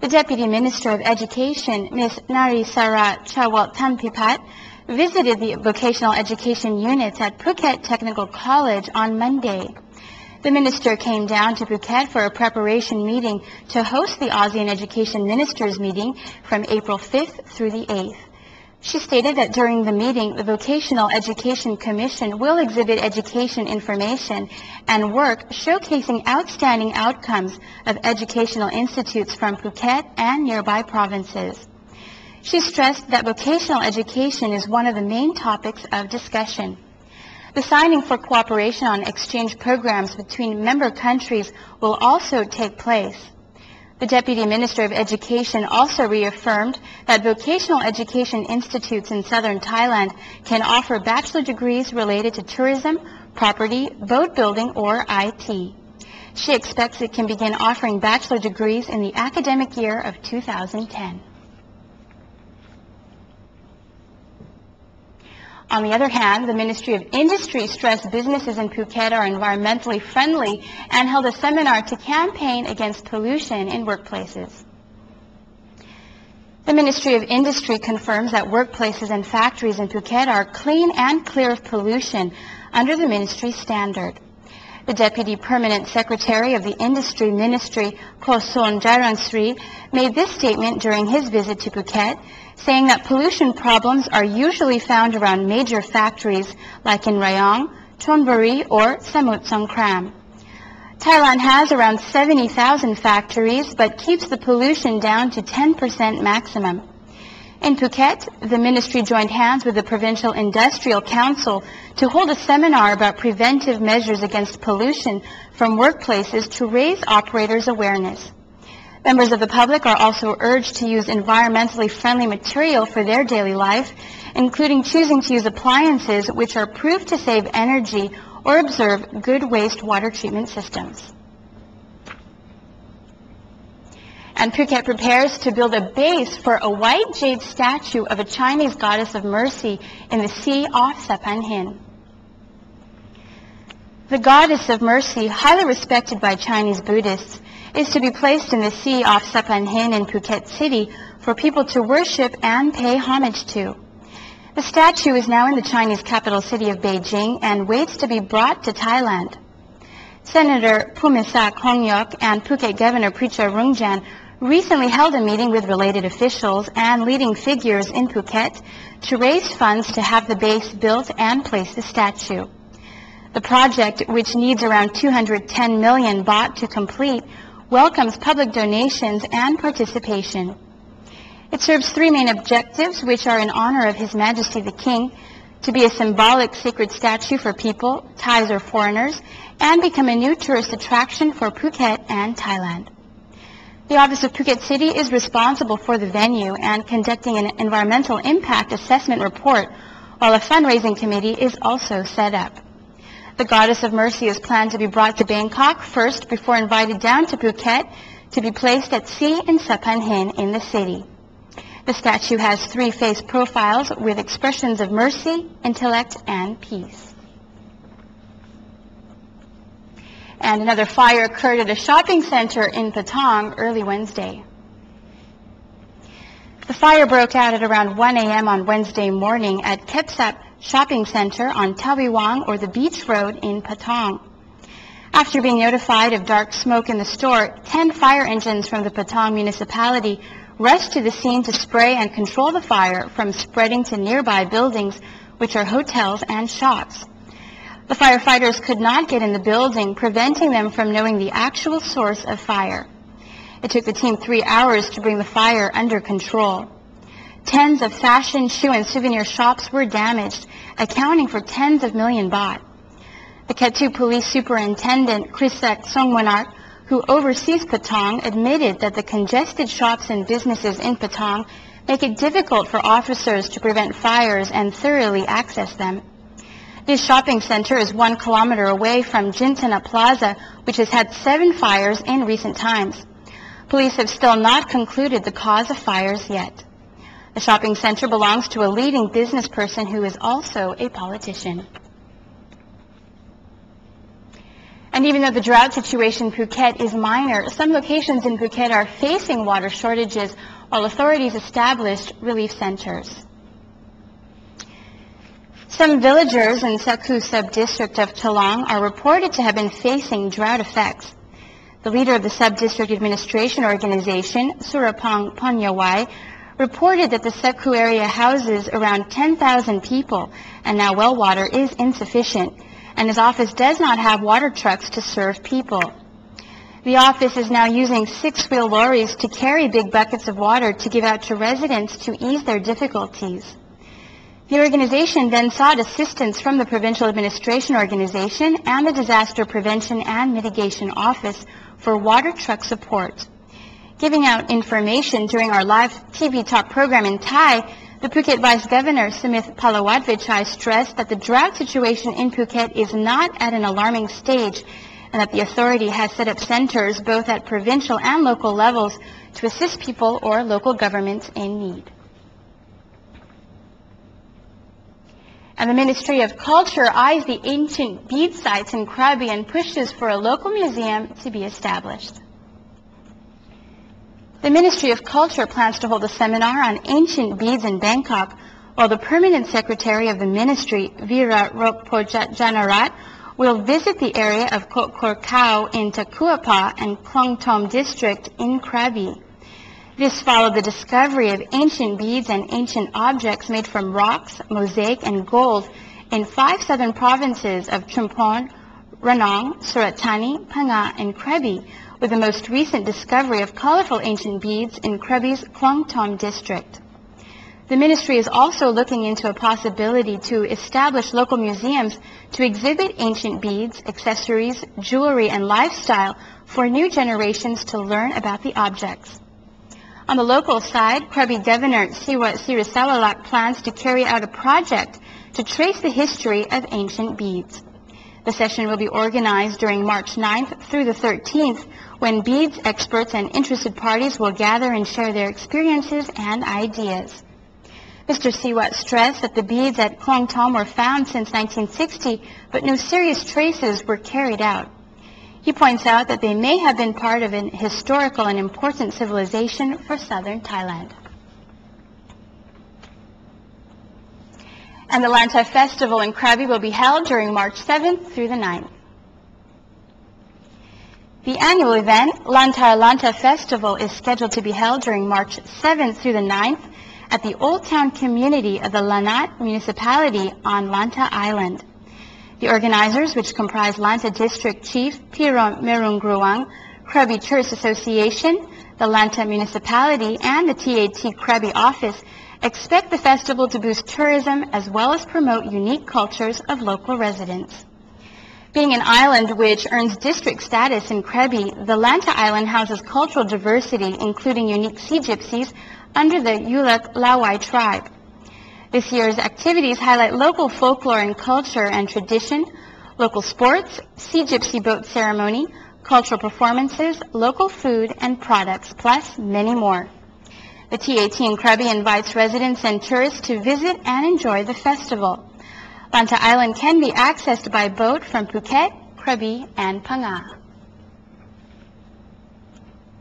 The Deputy Minister of Education, Ms. Narisara Chawaltampipat, visited the vocational education units at Phuket Technical College on Monday. The minister came down to Phuket for a preparation meeting to host the ASEAN Education Ministers meeting from April 5th through the 8th. She stated that during the meeting, the Vocational Education Commission will exhibit education information and work showcasing outstanding outcomes of educational institutes from Phuket and nearby provinces. She stressed that vocational education is one of the main topics of discussion. The signing for cooperation on exchange programs between member countries will also take place. The Deputy Minister of Education also reaffirmed that vocational education institutes in southern Thailand can offer bachelor degrees related to tourism, property, boat building, or IT. She expects it can begin offering bachelor degrees in the academic year of 2010. On the other hand, the Ministry of Industry stressed businesses in Phuket are environmentally friendly and held a seminar to campaign against pollution in workplaces. The Ministry of Industry confirms that workplaces and factories in Phuket are clean and clear of pollution under the ministry standard. The Deputy Permanent Secretary of the Industry Ministry, Koson Jaransri, made this statement during his visit to Phuket, saying that pollution problems are usually found around major factories like in Rayong, Chonburi, or Samut Songkhram. Thailand has around 70,000 factories, but keeps the pollution down to 10% maximum. In Phuket, the ministry joined hands with the Provincial Industrial Council to hold a seminar about preventive measures against pollution from workplaces to raise operators' awareness. Members of the public are also urged to use environmentally friendly material for their daily life, including choosing to use appliances which are proved to save energy or observe good wastewater treatment systems. And Phuket prepares to build a base for a white jade statue of a Chinese goddess of mercy in the sea off Saphan Hin. The goddess of mercy, highly respected by Chinese Buddhists, is to be placed in the sea off Saphan Hin in Phuket City for people to worship and pay homage to. The statue is now in the Chinese capital city of Beijing and waits to be brought to Thailand. Senator Pumisak Hongyok and Phuket Governor Pricha Rungjan recently held a meeting with related officials and leading figures in Phuket to raise funds to have the base built and place the statue. The project, which needs around 210 million baht to complete, welcomes public donations and participation. It serves three main objectives, which are in honor of His Majesty the King, to be a symbolic sacred statue for people, Thais or foreigners, and become a new tourist attraction for Phuket and Thailand. The Office of Phuket City is responsible for the venue and conducting an environmental impact assessment report, while a fundraising committee is also set up. The Goddess of Mercy is planned to be brought to Bangkok first before invited down to Phuket to be placed at sea in Saphan Hin in the city. The statue has three face profiles with expressions of mercy, intellect, and peace. And another fire occurred at a shopping center in Patong early Wednesday. The fire broke out at around 1 a.m. on Wednesday morning at Kepsap Shopping Center on Tawiwang or the Beach Road in Patong. After being notified of dark smoke in the store, 10 fire engines from the Patong municipality rushed to the scene to spray and control the fire from spreading to nearby buildings, which are hotels and shops. The firefighters could not get in the building, preventing them from knowing the actual source of fire. It took the team 3 hours to bring the fire under control. Tens of fashion, shoe, and souvenir shops were damaged, accounting for tens of million baht. The Ketu Police Superintendent, Krisak Songwanak, who oversees Patong, admitted that the congested shops and businesses in Patong make it difficult for officers to prevent fires and thoroughly access them. This shopping center is 1 kilometer away from Jintana Plaza, which has had 7 fires in recent times. Police have still not concluded the cause of fires yet. The shopping center belongs to a leading business person who is also a politician. And even though the drought situation in Phuket is minor, some locations in Phuket are facing water shortages while authorities established relief centers. Some villagers in Sakhu sub-district of Chalong are reported to have been facing drought effects. The leader of the sub-district administration organization, Surapong Ponyawai, reported that the Sakhu area houses around 10,000 people, and now well water is insufficient, and his office does not have water trucks to serve people. The office is now using 6-wheel lorries to carry big buckets of water to give out to residents to ease their difficulties. The organization then sought assistance from the Provincial Administration Organization and the Disaster Prevention and Mitigation Office for water truck support. Giving out information during our live TV talk program in Thai, the Phuket Vice Governor Smith Palawatvichai stressed that the drought situation in Phuket is not at an alarming stage and that the authority has set up centers both at provincial and local levels to assist people or local governments in need. And the Ministry of Culture eyes the ancient bead sites in Krabi and pushes for a local museum to be established. The Ministry of Culture plans to hold a seminar on ancient beads in Bangkok, while the Permanent Secretary of the Ministry, Vera Rokpojanarat, will visit the area of Kot Khao in Takuapa and Klong Tom district in Krabi. This followed the discovery of ancient beads and ancient objects made from rocks, mosaic, and gold in 5 southern provinces of Chumpon, Ranong, Surat Thani, Phanga, and Krabi, with the most recent discovery of colorful ancient beads in Krabi's Klong Tom district. The ministry is also looking into a possibility to establish local museums to exhibit ancient beads, accessories, jewelry, and lifestyle for new generations to learn about the objects. On the local side, Krabi Governor Siwa Sirisawalak plans to carry out a project to trace the history of ancient beads. The session will be organized during March 9th through the 13th, when beads experts and interested parties will gather and share their experiences and ideas. Mr. Siwat stressed that the beads at Klong Tom were found since 1960, but no serious traces were carried out. He points out that they may have been part of an historical and important civilization for southern Thailand. And the Lanta Festival in Krabi will be held during March 7th through the 9th. The annual event, Lanta Festival, is scheduled to be held during March 7th through the 9th at the Old Town community of the Lanat municipality on Lanta Island. The organizers, which comprise Lanta District Chief Piron Merungruang, Krabi Tourist Association, the Lanta Municipality, and the TAT Krabi office, expect the festival to boost tourism as well as promote unique cultures of local residents. Being an island which earns district status in Krabi, the Lanta Island houses cultural diversity, including unique sea gypsies under the Yulak Lawai tribe. This year's activities highlight local folklore and culture and tradition, local sports, sea gypsy boat ceremony, cultural performances, local food and products, plus many more. The TAT in Krabi invites residents and tourists to visit and enjoy the festival. Lanta Island can be accessed by boat from Phuket, Krabi, and Phanga.